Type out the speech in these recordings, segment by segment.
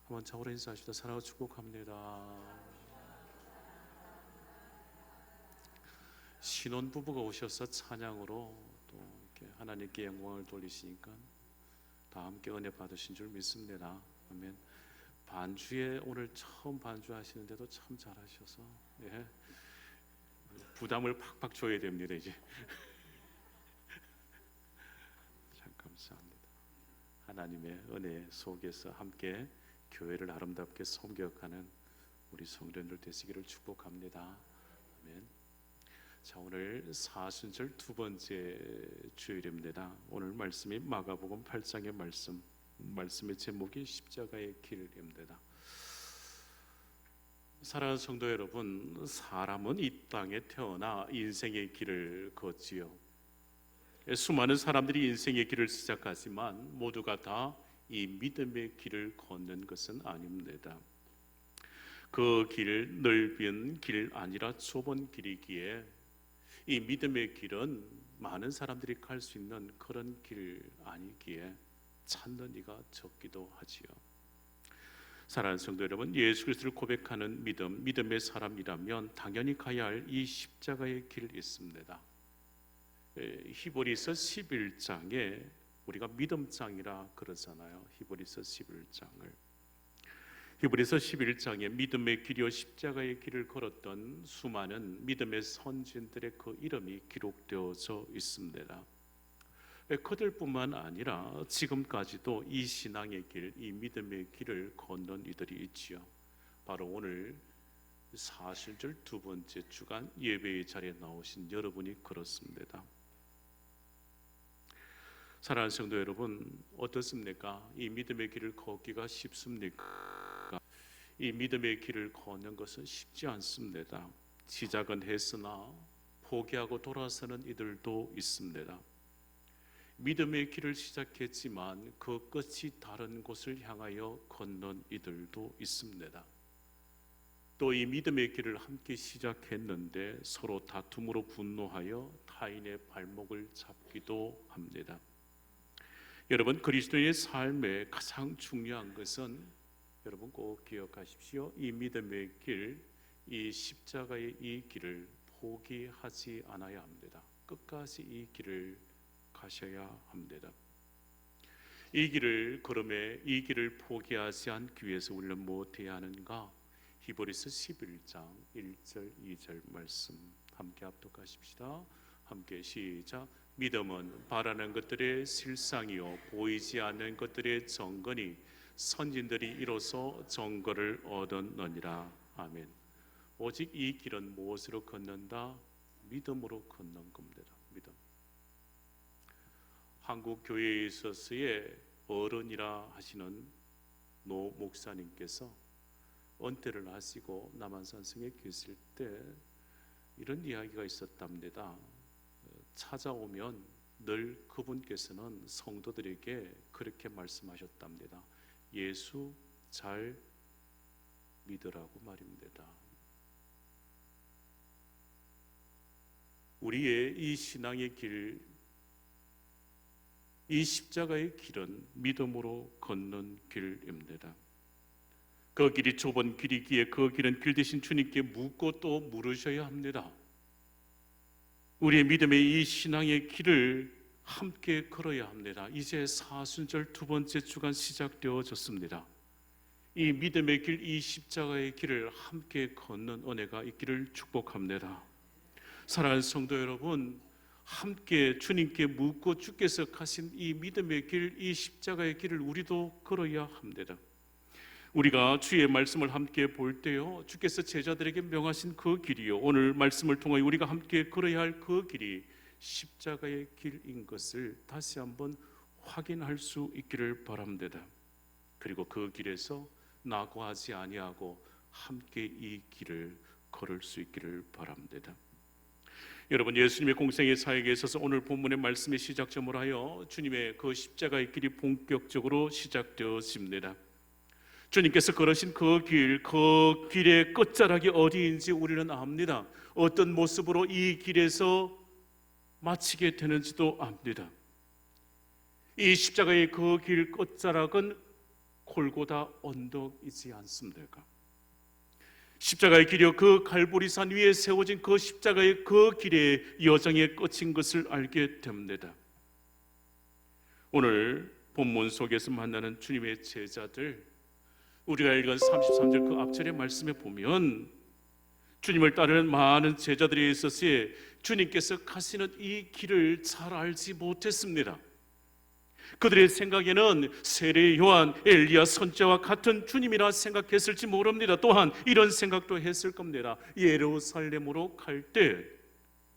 한번 좌우로 인사하시다. 사랑하고 축복합니다. 신혼부부가 오셔서 찬양으로 또 이렇게 하나님께 영광을 돌리시니까 다 함께 은혜 받으신 줄 믿습니다. 아멘. 반주에 오늘 처음 반주하시는데도 참 잘하셔서 부담을 팍팍 줘야 됩니다. 이제 참 감사합니다. 하나님의 은혜 속에서 함께 교회를 아름답게 섬겨가는 우리 성도님들 되시기를 축복합니다. 아멘. 자, 오늘 사순절 두 번째 주일입니다. 오늘 말씀이 마가복음 8장의 말씀의 제목이 십자가의 길입니다. 사랑하는 성도 여러분, 사람은 이 땅에 태어나 인생의 길을 걷지요. 수많은 사람들이 인생의 길을 시작하지만 모두가 다 이 믿음의 길을 걷는 것은 아닙니다. 그 길, 넓은 길 아니라 좁은 길이기에 이 믿음의 길은 많은 사람들이 갈 수 있는 그런 길 아니기에 찾는 이가 적기도 하지요. 사랑하는 성도 여러분, 예수 그리스도를 고백하는 믿음의 사람이라면 당연히 가야 할 이 십자가의 길이 있습니다. 히브리서 11장에 우리가 믿음장이라 그러잖아요. 히브리서 11장을. 히브리서 11장에 믿음의 길이요 십자가의 길을 걸었던 수많은 믿음의 선진들의 그 이름이 기록되어져 있습니다. 그들뿐만 아니라 지금까지도 이 신앙의 길, 이 믿음의 길을 걷는 이들이 있지요. 바로 오늘 사순절 두 번째 주간 예배의 자리에 나오신 여러분이 그렇습니다. 사랑하는 성도 여러분, 어떻습니까? 이 믿음의 길을 걷기가 쉽습니까? 이 믿음의 길을 걷는 것은 쉽지 않습니다. 시작은 했으나 포기하고 돌아서는 이들도 있습니다. 믿음의 길을 시작했지만 그 끝이 다른 곳을 향하여 걷는 이들도 있습니다. 또 이 믿음의 길을 함께 시작했는데 서로 다툼으로 분노하여 타인의 발목을 잡기도 합니다. 여러분, 그리스도의 삶의 가장 중요한 것은 여러분 꼭 기억하십시오. 이 믿음의 길, 이 십자가의 이 길을 포기하지 않아야 합니다. 끝까지 이 길을 가셔야 합니다. 이 길을 걸음에 이 길을 포기하지 않기 위해서 우리는 무엇해야 하는가? 히브리서 11장 1절 2절 말씀 함께 합독하십시다. 함께 시작. 믿음은 바라는 것들의 실상이요 보이지 않는 것들의 정건이 선진들이 이로써 정거를 얻었느니라. 아멘. 오직 이 길은 무엇으로 걷는다? 믿음으로 걷는 겁니다. 믿음. 한국 교회에 있어서의 어른이라 하시는 노 목사님께서 은퇴를 하시고 남한산성에 계실 때 이런 이야기가 있었답니다. 찾아오면 늘 그분께서는 성도들에게 그렇게 말씀하셨답니다. 예수 잘 믿으라고 말입니다. 우리의 이 신앙의 길, 이 십자가의 길은 믿음으로 걷는 길입니다. 그 길이 좁은 길이기에 그 길은 길 대신 주님께 묻고 또 물으셔야 합니다. 우리의 믿음의 이 신앙의 길을 함께 걸어야 합니다. 이제 사순절 두 번째 주간 시작되어졌습니다. 이 믿음의 길, 이 십자가의 길을 함께 걷는 은혜가 있기를 축복합니다. 사랑하는 성도 여러분, 함께 주님께 묻고 주께서 가신 이 믿음의 길, 이 십자가의 길을 우리도 걸어야 합니다. 우리가 주의 말씀을 함께 볼 때요, 주께서 제자들에게 명하신 그 길이요, 오늘 말씀을 통하여 우리가 함께 걸어야 할 그 길이 십자가의 길인 것을 다시 한번 확인할 수 있기를 바랍니다. 그리고 그 길에서 낙오하지 아니하고 함께 이 길을 걸을 수 있기를 바랍니다. 여러분, 예수님의 공생의 사역에 있어서 오늘 본문의 말씀의 시작점으로 하여 주님의 그 십자가의 길이 본격적으로 시작되었습니다. 주님께서 걸으신 그 길의 끝자락이 어디인지 우리는 압니다. 어떤 모습으로 이 길에서 마치게 되는지도 압니다. 이 십자가의 그 길 끝자락은 골고다 언덕이지 않습니까? 십자가의 길이요, 그 갈보리산 위에 세워진 그 십자가의 그 길의 여정의 끝인 것을 알게 됩니다. 오늘 본문 속에서 만나는 주님의 제자들, 우리가 읽은 33절 그 앞절의 말씀에 보면 주님을 따르는 많은 제자들이 있었기에 주님께서 가시는 이 길을 잘 알지 못했습니다. 그들의 생각에는 세례 요한, 엘리야 선지자와 같은 주님이라 생각했을지 모릅니다. 또한 이런 생각도 했을 겁니다. 예루살렘으로 갈 때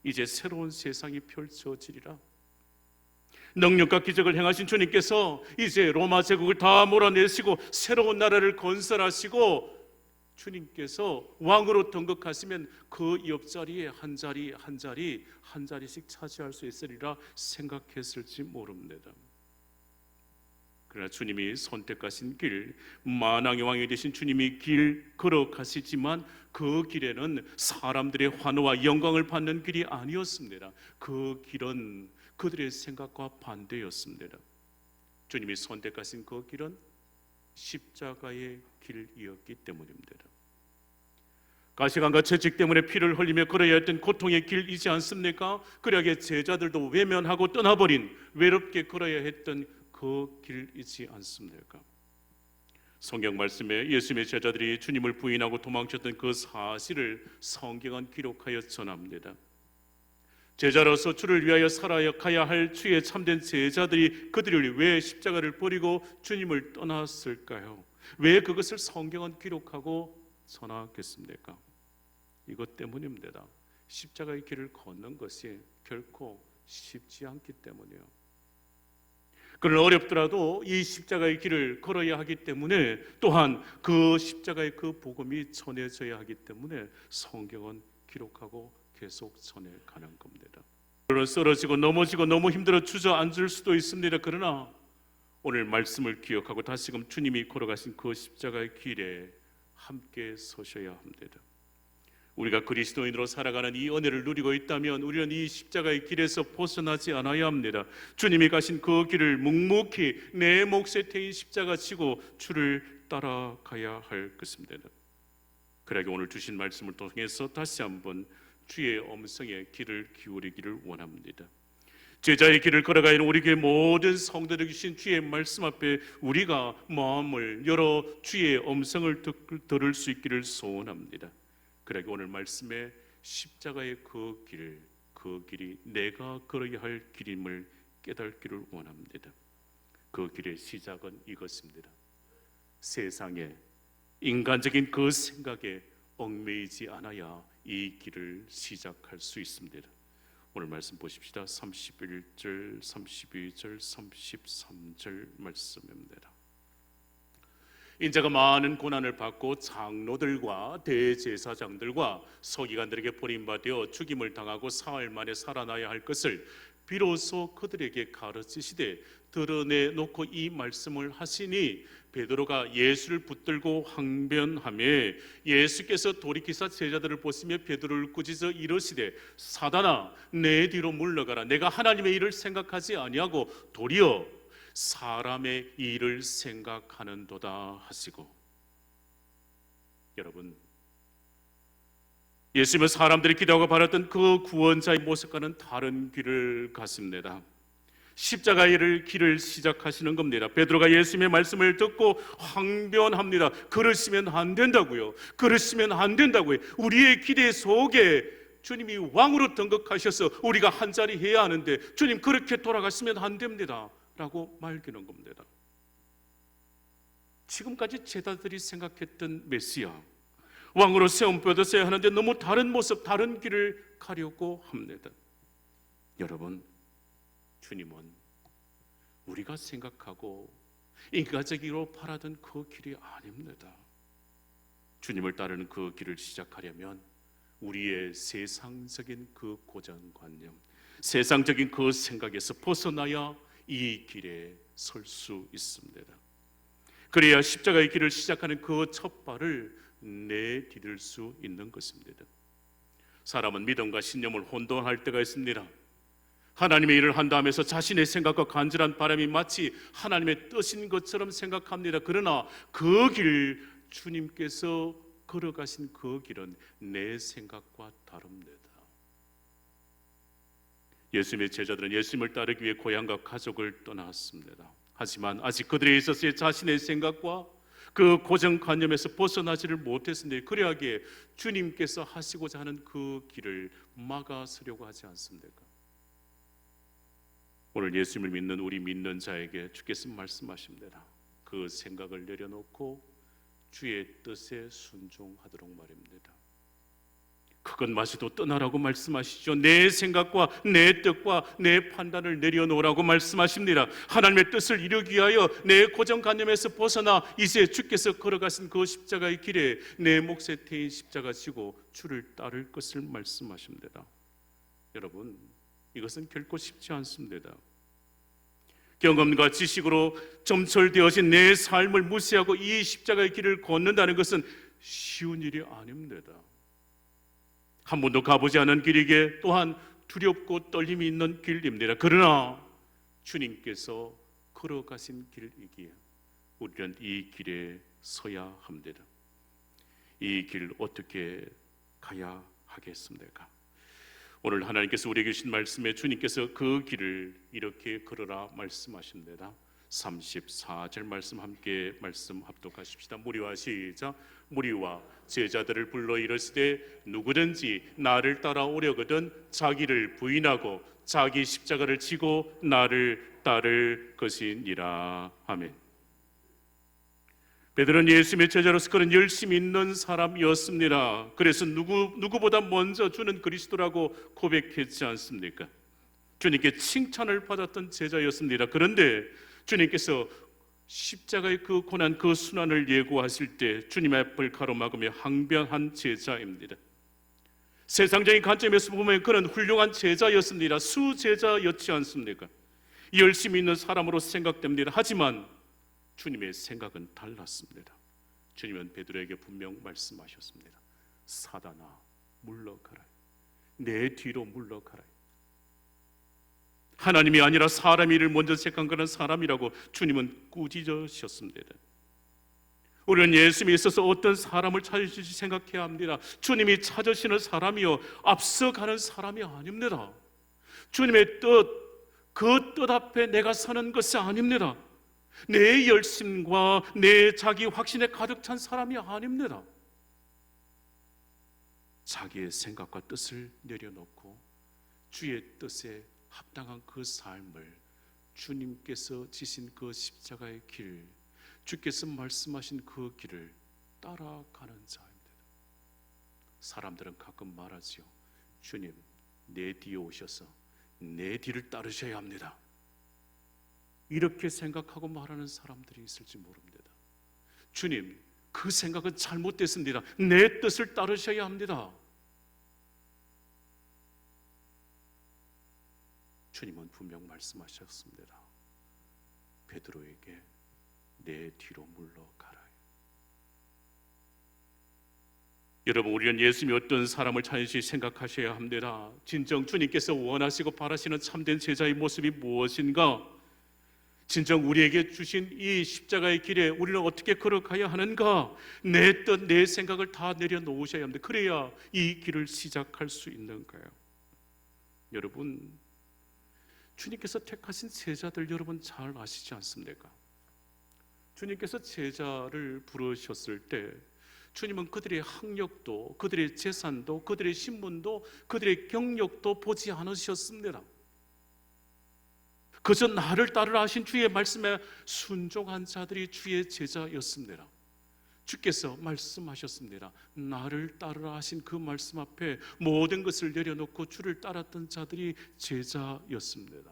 이제 새로운 세상이 펼쳐지리라. 능력과 기적을 행하신 주님께서 이제 로마 제국을 다 몰아내시고 새로운 나라를 건설하시고 주님께서 왕으로 등극하시면 그 옆자리에 한 자리씩 차지할 수 있으리라 생각했을지 모릅니다. 그러나 주님이 선택하신 길, 만왕의 왕이 되신 주님이 길 걸어가시지만 그 길에는 사람들의 환호와 영광을 받는 길이 아니었습니다. 그 길은 그들의 생각과 반대였습니다. 주님이 선택하신 그 길은 십자가의 길이었기 때문입니다. 가시관과 채찍 때문에 피를 흘리며 걸어야 했던 고통의 길이지 않습니까? 그러하게 제자들도 외면하고 떠나버린 외롭게 걸어야 했던 그 길이지 않습니까? 성경 말씀에 예수님의 제자들이 주님을 부인하고 도망쳤던 그 사실을 성경은 기록하여 전합니다. 제자로서 주를 위하여 살아가야 할 주의 참된 제자들이 그들을 왜 십자가를 버리고 주님을 떠났을까요? 왜 그것을 성경은 기록하고 전하겠습니까? 이것 때문입니다. 십자가의 길을 걷는 것이 결코 쉽지 않기 때문이에요. 그러나 어렵더라도 이 십자가의 길을 걸어야 하기 때문에, 또한 그 십자가의 그 복음이 전해져야 하기 때문에 성경은 기록하고 계속 전해가는 겁니다. 쓰러지고 넘어지고 너무 힘들어 주저앉을 수도 있습니다. 그러나 오늘 말씀을 기억하고 다시금 주님이 걸어가신 그 십자가의 길에 함께 서셔야 합니다. 우리가 그리스도인으로 살아가는 이 은혜를 누리고 있다면 우리는 이 십자가의 길에서 벗어나지 않아야 합니다. 주님이 가신 그 길을 묵묵히 내 몫에 태인 십자가 지고 주를 따라가야 할 것입니다. 그러기 오늘 주신 말씀을 통해서 다시 한번 주의 음성에 귀를 기울이기를 원합니다. 제자의 길을 걸어가야 하는 우리 교회 모든 성도들 주신 주의 말씀 앞에 우리가 마음을 열어 주의 음성을 들을 수 있기를 소원합니다. 그러기 오늘 말씀에 십자가의 그 길이 내가 걸어야 할 길임을 깨닫기를 원합니다. 그 길의 시작은 이것입니다. 세상에 인간적인 그 생각에 얽매이지 않아야 이 길을 시작할 수 있습니다. 오늘 말씀 보십시다. 31절, 32절, 33절 말씀입니다. 인자가 많은 고난을 받고 장로들과 대제사장들과 서기관들에게 버림받아 죽임을 당하고 사흘 만에 살아나야 할 것을 비로소 그들에게 가르치시되 드러내놓고 이 말씀을 하시니 베드로가 예수를 붙들고 항변하며 예수께서 돌이키사 제자들을 보시며 베드로를 꾸짖어 이르시되 사단아 내 뒤로 물러가라. 내가 하나님의 일을 생각하지 아니하고 도리어 사람의 일을 생각하는도다 하시고. 여러분, 예수님은 사람들이 기도하고 바랐던 그 구원자의 모습과는 다른 길을 갔습니다. 십자가의 길을 시작하시는 겁니다. 베드로가 예수님의 말씀을 듣고 항변합니다. 그러시면 안 된다고요. 그러시면 안 된다고요. 우리의 기대 속에 주님이 왕으로 등극하셔서 우리가 한 자리 해야 하는데 주님 그렇게 돌아가시면 안 됩니다 라고 말기는 겁니다. 지금까지 제자들이 생각했던 메시아, 왕으로 세움받았어야 하는데 너무 다른 모습, 다른 길을 가려고 합니다. 여러분, 주님은 우리가 생각하고 인간적으로 바라던 그 길이 아닙니다. 주님을 따르는 그 길을 시작하려면 우리의 세상적인 그 고정관념, 세상적인 그 생각에서 벗어나야 이 길에 설 수 있습니다. 그래야 십자가의 길을 시작하는 그 첫 발을 내디딜 수 있는 것입니다. 사람은 믿음과 신념을 혼돈할 때가 있습니다. 하나님의 일을 한다 하면서 자신의 생각과 간절한 바람이 마치 하나님의 뜻인 것처럼 생각합니다. 그러나 그 길, 주님께서 걸어가신 그 길은 내 생각과 다릅니다. 예수님의 제자들은 예수님을 따르기 위해 고향과 가족을 떠났습니다. 하지만 아직 그들에 있어서 자신의 생각과 그 고정관념에서 벗어나지를 못했는데, 그러하기에 주님께서 하시고자 하는 그 길을 막아서려고 하지 않습니까? 오늘 예수님을 믿는 우리 믿는 자에게 주께서 말씀하십니다. 그 생각을 내려놓고 주의 뜻에 순종하도록 말입니다. 그것마저도 떠나라고 말씀하시죠. 내 생각과 내 뜻과 내 판단을 내려놓으라고 말씀하십니다. 하나님의 뜻을 이루기 위하여 내 고정관념에서 벗어나 이제 주께서 걸어가신 그 십자가의 길에 내 몫에 태인 십자가 지고 주를 따를 것을 말씀하십니다. 여러분, 이것은 결코 쉽지 않습니다. 경험과 지식으로 점철되어진 내 삶을 무시하고 이 십자가의 길을 걷는다는 것은 쉬운 일이 아닙니다. 한 번도 가보지 않은 길이기에 또한 두렵고 떨림이 있는 길입니다. 그러나 주님께서 걸어가신 길이기에 우리는 이 길에 서야 합니다. 이 길 어떻게 가야 하겠습니까? 오늘 하나님께서 우리에게 주신 말씀에 주님께서 그 길을 이렇게 걸어라 말씀하십니다. 34절 말씀 함께 말씀 합독하십시다. 무리와 시작. 무리와 제자들을 불러 이르시되 누구든지 나를 따라오려거든 자기를 부인하고 자기 십자가를 지고 나를 따를 것이니라. 아멘. 베드로는 예수님의 제자로서 그런 열심히 있는 사람이었습니다. 그래서 누구보다 먼저 주는 그리스도라고 고백했지 않습니까? 주님께 칭찬을 받았던 제자였습니다. 그런데 주님께서 십자가의 그 고난, 그 순환을 예고하실 때 주님의 앞을 가로막으며 항변한 제자입니다. 세상적인 관점에서 보면 그는 훌륭한 제자였습니다. 수제자였지 않습니까? 열심히 있는 사람으로 생각됩니다. 하지만 주님의 생각은 달랐습니다. 주님은 베드로에게 분명 말씀하셨습니다. 사단아, 물러가라. 내 뒤로 물러가라. 하나님이 아니라 사람의 일을 먼저 택한 그런 사람이라고 주님은 꾸짖으셨습니다. 우리는 예수님에 있어서 어떤 사람을 찾으실지 생각해야 합니다. 주님이 찾으시는 사람이요, 앞서가는 사람이 아닙니다. 주님의 뜻, 그 뜻 앞에 내가 서는 것이 아닙니다. 내 열심과 내 자기 확신에 가득 찬 사람이 아닙니다. 자기의 생각과 뜻을 내려놓고 주의 뜻에 합당한 그 삶을, 주님께서 지신 그 십자가의 길, 주께서 말씀하신 그 길을 따라가는 자입니다. 사람들은 가끔 말하지요. 주님, 내 뒤에 오셔서 내 뒤를 따르셔야 합니다. 이렇게 생각하고 말하는 사람들이 있을지 모릅니다. 주님, 그 생각은 잘못됐습니다. 내 뜻을 따르셔야 합니다. 주님은 분명 말씀하셨습니다. 베드로에게 내 뒤로 물러가라. 여러분, 우리는 예수님이 어떤 사람을 찾으시 생각하셔야 합니다. 진정 주님께서 원하시고 바라시는 참된 제자의 모습이 무엇인가? 진정 우리에게 주신 이 십자가의 길에 우리는 어떻게 걸어가야 하는가? 내 뜻, 내 생각을 다 내려놓으셔야 합니다. 그래야 이 길을 시작할 수 있는 거예요. 여러분, 주님께서 택하신 제자들 여러분 잘 아시지 않습니까? 주님께서 제자를 부르셨을 때 주님은 그들의 학력도, 그들의 재산도, 그들의 신분도, 그들의 경력도 보지 않으셨습니다. 그저 나를 따르라 하신 주의 말씀에 순종한 자들이 주의 제자였습니다. 주께서 말씀하셨습니다. 나를 따르라 하신 그 말씀 앞에 모든 것을 내려놓고 주를 따랐던 자들이 제자였습니다.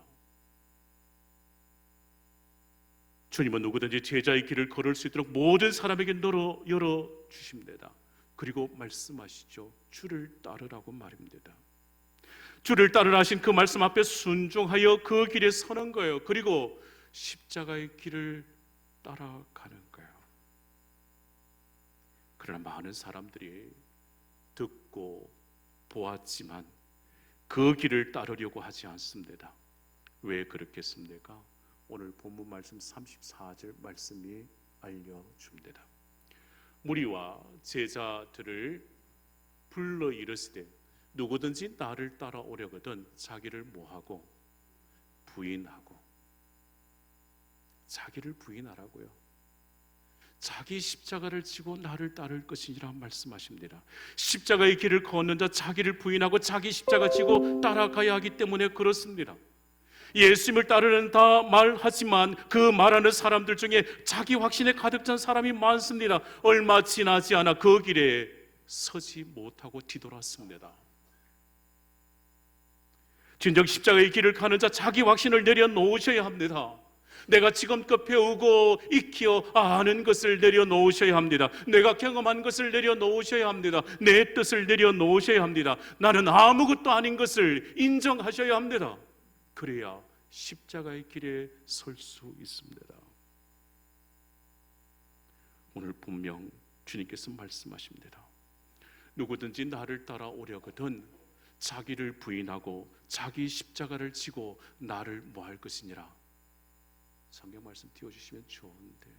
주님은 누구든지 제자의 길을 걸을 수 있도록 모든 사람에게 열어주십니다. 그리고 말씀하시죠. 주를 따르라고 말입니다. 주를 따르라 하신 그 말씀 앞에 순종하여 그 길에 서는 거예요. 그리고 십자가의 길을 따라가는 거예요. 그러나 많은 사람들이 듣고 보았지만 그 길을 따르려고 하지 않습니다. 왜 그렇겠습니까? 오늘 본문 말씀 34절 말씀이 알려줍니다. 무리와 제자들을 불러 이르시되 누구든지 나를 따라오려거든 자기를 뭐하고 부인하고. 자기를 부인하라고요. 자기 십자가를 지고 나를 따를 것이니라 말씀하십니다. 십자가의 길을 걷는 자, 자기를 부인하고 자기 십자가 지고 따라가야 하기 때문에 그렇습니다. 예수님을 따르는 다 말하지만 그 말하는 사람들 중에 자기 확신에 가득 찬 사람이 많습니다. 얼마 지나지 않아 그 길에 서지 못하고 뒤돌았습니다. 진정 십자가의 길을 가는 자, 자기 확신을 내려놓으셔야 합니다. 내가 지금껏 배우고 익히어 아는 것을 내려놓으셔야 합니다. 내가 경험한 것을 내려놓으셔야 합니다. 내 뜻을 내려놓으셔야 합니다. 나는 아무것도 아닌 것을 인정하셔야 합니다. 그래야 십자가의 길에 설 수 있습니다. 오늘 분명 주님께서 말씀하십니다. 누구든지 나를 따라오려거든 자기를 부인하고 자기 십자가를 지고 나를 뭐할 것이니라. 성경 말씀 띄워주시면 좋은데,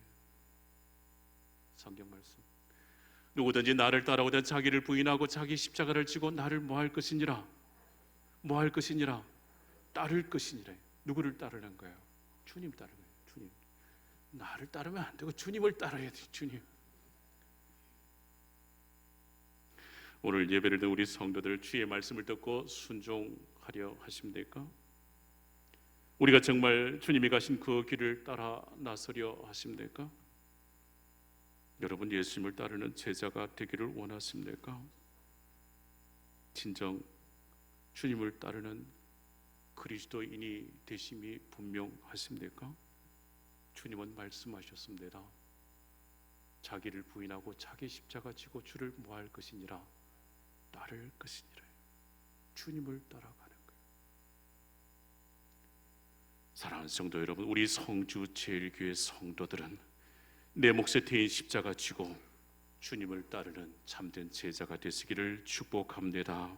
성경 말씀, 누구든지 나를 따라오든 자기를 부인하고 자기 십자가를 지고 나를 뭐할 것이니라. 뭐할 것이니라. 따를 것이니라. 누구를 따르는 거예요? 주님 따르는 거예요. 주님. 나를 따르면 안 되고 주님을 따라야 돼. 주님. 오늘 예배를 드는 우리 성도들, 주의 말씀을 듣고 순종하려 하십니까? 우리가 정말 주님이 가신 그 길을 따라 나서려 하십니까? 여러분, 예수님을 따르는 제자가 되기를 원하십니까? 진정 주님을 따르는 그리스도인이 되심이 분명하십니까? 주님은 말씀하셨습니다. 자기를 부인하고 자기 십자가 지고 주를 뭐할 것이니라. 따를 것이니라. 주님을 따라가는 거예요. 사랑하는 성도 여러분, 우리 성주 제일교회 성도들은 내 몫에 대인 십자가 지고 주님을 따르는 참된 제자가 되시기를 축복합니다.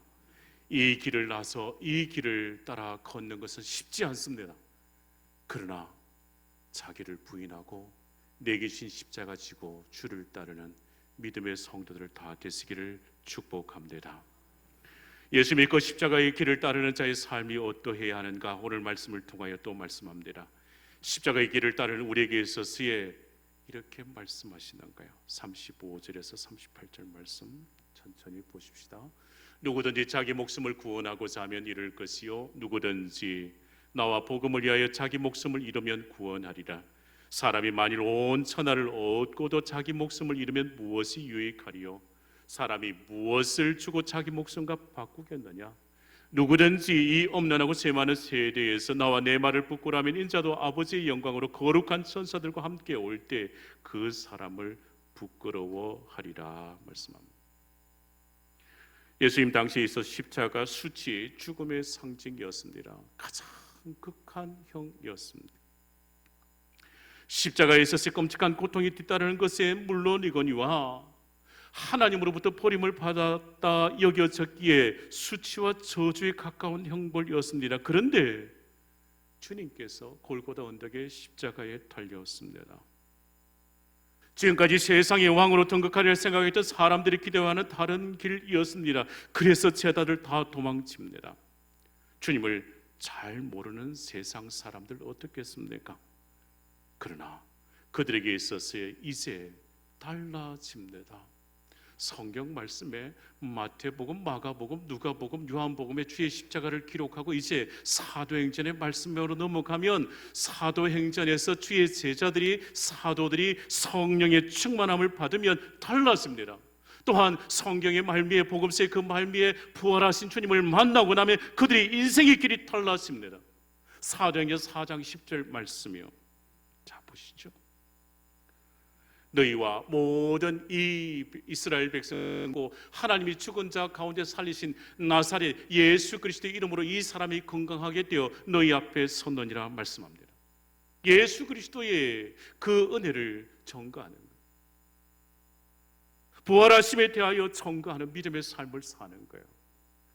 이 길을 나서 이 길을 따라 걷는 것은 쉽지 않습니다. 그러나 자기를 부인하고 내게 주신 십자가 지고 주를 따르는 믿음의 성도들 다 되시기를 축복합니다. 예수 믿고 십자가의 길을 따르는 자의 삶이 어떠해야 하는가, 오늘 말씀을 통하여 또 말씀합니다. 십자가의 길을 따르는 우리에게 있어서의 이렇게 말씀하시는 거예요. 35절에서 38절 말씀 천천히 보십시다. 누구든지 자기 목숨을 구원하고자 하면 잃을 것이요 누구든지 나와 복음을 위하여 자기 목숨을 잃으면 구원하리라. 사람이 만일 온 천하를 얻고도 자기 목숨을 잃으면 무엇이 유익하리요? 사람이 무엇을 주고 자기 목숨과 바꾸겠느냐? 누구든지 이 엄난하고 세 많은 세대에서 나와 내 말을 부끄러워하면 인자도 아버지의 영광으로 거룩한 천사들과 함께 올 때 그 사람을 부끄러워하리라 말씀합니다. 예수님 당시에 있어 십자가 수치, 죽음의 상징이었습니다. 가장 극한 형이었습니다. 십자가에 있어서 끔찍한 고통이 뒤따르는 것에 물론이거니와 하나님으로부터 버림을 받았다 여겨졌기에 수치와 저주에 가까운 형벌이었습니다. 그런데 주님께서 골고다 언덕의 십자가에 달렸습니다. 지금까지 세상의 왕으로 등극하려 생각했던 사람들이 기대하는 다른 길이었습니다. 그래서 제자들 다 도망칩니다. 주님을 잘 모르는 세상 사람들 어떻겠습니까? 그러나 그들에게 있어서 이제 달라집니다. 성경 말씀에 마태복음, 마가복음, 누가복음, 요한복음에 주의 십자가를 기록하고 이제 사도행전의 말씀으로 넘어가면 사도행전에서 주의 제자들이, 사도들이 성령의 충만함을 받으면 달라집니다. 또한 성경의 말미에, 복음서의 그 말미에 부활하신 주님을 만나고 나면 그들의 인생의 길이 달라집니다. 사도행전 4장 10절 말씀이요. 자 보시죠. 너희와 모든 이 이스라엘 백성고 하나님이 죽은 자 가운데 살리신 나사렛 예수 그리스도의 이름으로 이 사람이 건강하게 되어 너희 앞에 섰느니라 말씀합니다. 예수 그리스도의 그 은혜를 전가하는, 부활하심에 대하여 전가하는 믿음의 삶을 사는 거예요.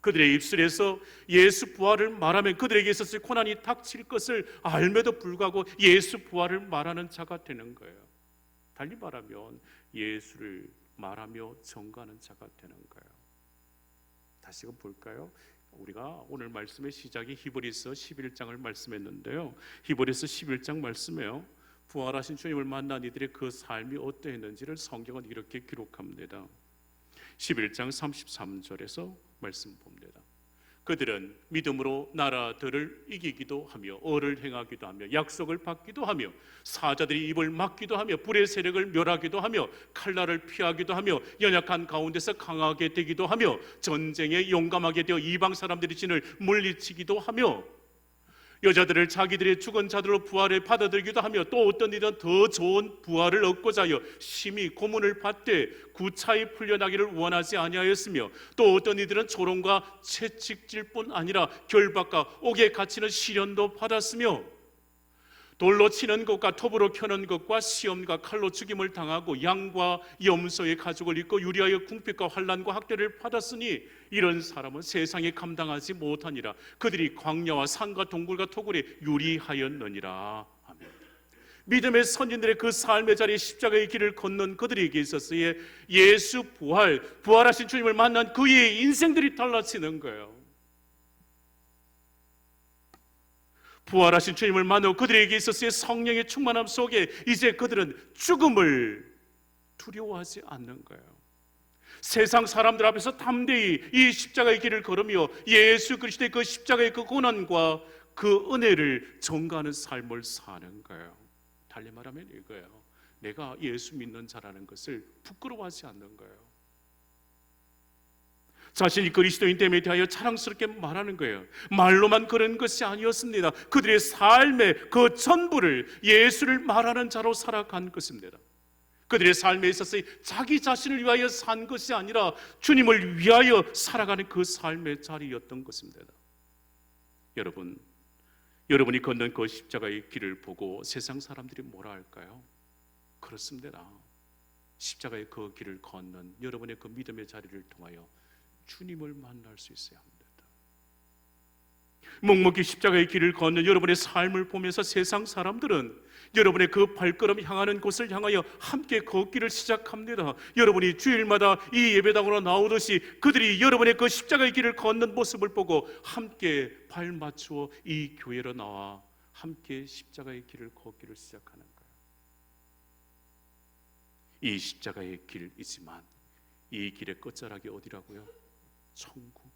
그들의 입술에서 예수 부활을 말하면 그들에게 있어서 고난이 닥칠 것을 알매도 불구하고 예수 부활을 말하는 자가 되는 거예요. 달리 말하면 예수를 말하며 전가하는 자가 되는 거예요. 다시 한번 볼까요? 우리가 오늘 말씀의 시작이 히브리서 11장을 말씀했는데요, 히브리서 11장 말씀에요, 부활하신 주님을 만난 이들의 그 삶이 어떠했는지를 성경은 이렇게 기록합니다. 11장 33절에서 말씀 봅니다. 그들은 믿음으로 나라들을 이기기도 하며 얼을 행하기도 하며 약속을 받기도 하며 사자들이 입을 막기도 하며 불의 세력을 멸하기도 하며 칼날을 피하기도 하며 연약한 가운데서 강하게 되기도 하며 전쟁에 용감하게 되어 이방 사람들이 진을 물리치기도 하며 여자들을 자기들의 죽은 자들로 부활을 받아들이기도 하며 또 어떤 이들은 더 좋은 부활을 얻고자 하여 심히 고문을 받되 구차히 풀려나기를 원하지 아니하였으며 또 어떤 이들은 조롱과 채찍질 뿐 아니라 결박과 옥에 갇히는 시련도 받았으며 돌로 치는 것과 톱으로 켜는 것과 시험과 칼로 죽임을 당하고 양과 염소의 가죽을 입고 유리하여 궁핍과 환난과 학대를 받았으니 이런 사람은 세상에 감당하지 못하니라. 그들이 광야와 산과 동굴과 토굴에 유리하였느니라. 아멘. 믿음의 선진들의 그 삶의 자리에 십자가의 길을 걷는 그들에게 있어서의 예수 부활하신 주님을 만난 그의 인생들이 달라지는 거예요. 부활하신 주님을 만나고 그들에게 있어서의 성령의 충만함 속에 이제 그들은 죽음을 두려워하지 않는 거예요. 세상 사람들 앞에서 담대히 이 십자가의 길을 걸으며 예수 그리스도의 그 십자가의 그 고난과 그 은혜를 전가하는 삶을 사는 거예요. 달리 말하면 이거예요. 내가 예수 믿는 자라는 것을 부끄러워하지 않는 거예요. 자신이 그리스도인 됨에 대하여 자랑스럽게 말하는 거예요. 말로만 그런 것이 아니었습니다. 그들의 삶의 그 전부를 예수를 말하는 자로 살아간 것입니다. 그들의 삶에 있어서 자기 자신을 위하여 산 것이 아니라 주님을 위하여 살아가는 그 삶의 자리였던 것입니다. 여러분이 걷는 그 십자가의 길을 보고 세상 사람들이 뭐라 할까요? 그렇습니다. 십자가의 그 길을 걷는 여러분의 그 믿음의 자리를 통하여 주님을 만날 수 있어야 합니다. 묵묵히 십자가의 길을 걷는 여러분의 삶을 보면서 세상 사람들은 여러분의 그 발걸음 향하는 곳을 향하여 함께 걷기를 시작합니다. 여러분이 주일마다 이 예배당으로 나오듯이 그들이 여러분의 그 십자가의 길을 걷는 모습을 보고 함께 발 맞추어 이 교회로 나와 함께 십자가의 길을 걷기를 시작하는 거예요. 이 십자가의 길이지만 이 길의 끝자락이 어디라고요? 천국.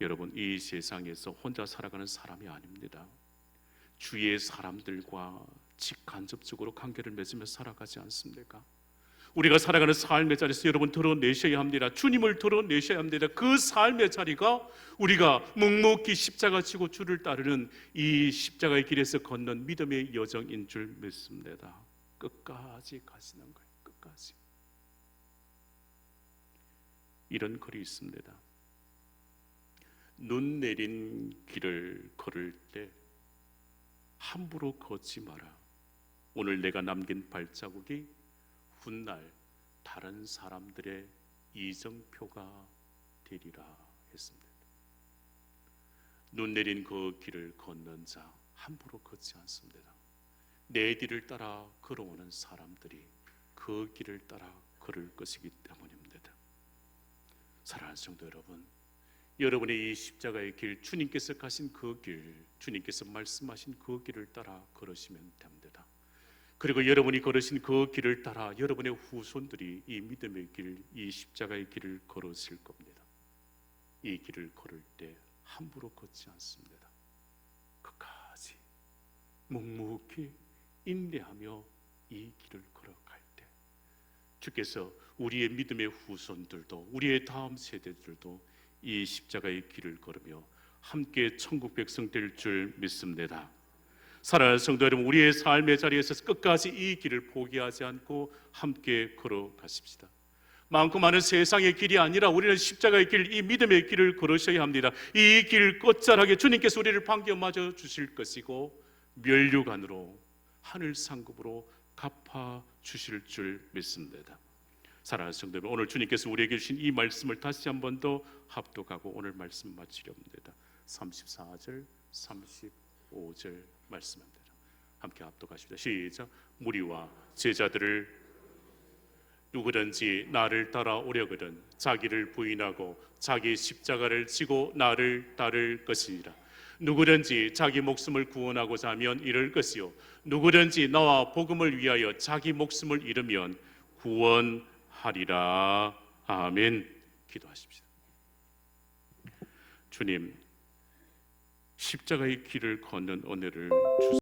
여러분, 이 세상에서 혼자 살아가는 사람이 아닙니다. 주위의 사람들과 직간접적으로 관계를 맺으며 살아가지 않습니까? 우리가 살아가는 삶의 자리에서 여러분 드러내셔야 합니다. 주님을 드러내셔야 합니다. 그 삶의 자리가 우리가 묵묵히 십자가 지고 주를 따르는 이 십자가의 길에서 걷는 믿음의 여정인 줄 믿습니다. 끝까지 가시는 거예요. 끝까지. 이런 글이 있습니다. 눈 내린 길을 걸을 때 함부로 걷지 마라. 오늘 내가 남긴 발자국이 훗날 다른 사람들의 이정표가 되리라 했습니다. 눈 내린 그 길을 걷는 자 함부로 걷지 않습니다. 내 뒤를 따라 걸어오는 사람들이 그 길을 따라 걸을 것이기 때문입니다. 사랑하는 성도 여러분, 여러분의 이 십자가의 길, 주님께서 가신 그 길, 주님께서 말씀하신 그 길을 따라 걸으시면 됩니다. 그리고 여러분이 걸으신 그 길을 따라 여러분의 후손들이 이 믿음의 길, 이 십자가의 길을 걸으실 겁니다. 이 길을 걸을 때 함부로 걷지 않습니다. 끝까지 묵묵히 인내하며 이 길을 걸어갈 때 주께서 우리의 믿음의 후손들도 우리의 다음 세대들도 이 십자가의 길을 걸으며 함께 천국 백성 될 줄 믿습니다. 사랑하는 성도 여러분, 우리의 삶의 자리에서 끝까지 이 길을 포기하지 않고 함께 걸어가십시다. 많고 많은 세상의 길이 아니라 우리는 십자가의 길, 이 믿음의 길을 걸으셔야 합니다. 이 길 끝자락에 주님께서 우리를 반겨 맞아 주실 것이고 면류관으로 하늘 상급으로 갚아 주실 줄 믿습니다. 사랑하는 성도 여러분, 오늘 주님께서 우리에게 주신 이 말씀을 다시 한 번 더 합독하고 오늘 말씀 마치려 합니다. 34절, 35절 말씀입니다. 함께 합독하십니다. 시작. 무리와 제자들을 누구든지 나를 따라오려거든 자기를 부인하고 자기 십자가를 지고 나를 따를 것이니라. 누구든지 자기 목숨을 구원하고자 하면 잃을 것이요 누구든지 나와 복음을 위하여 자기 목숨을 잃으면 구원하리라. 아멘. 기도하십시다. 주님, 십자가의 길을 걷는 은혜를 주소서.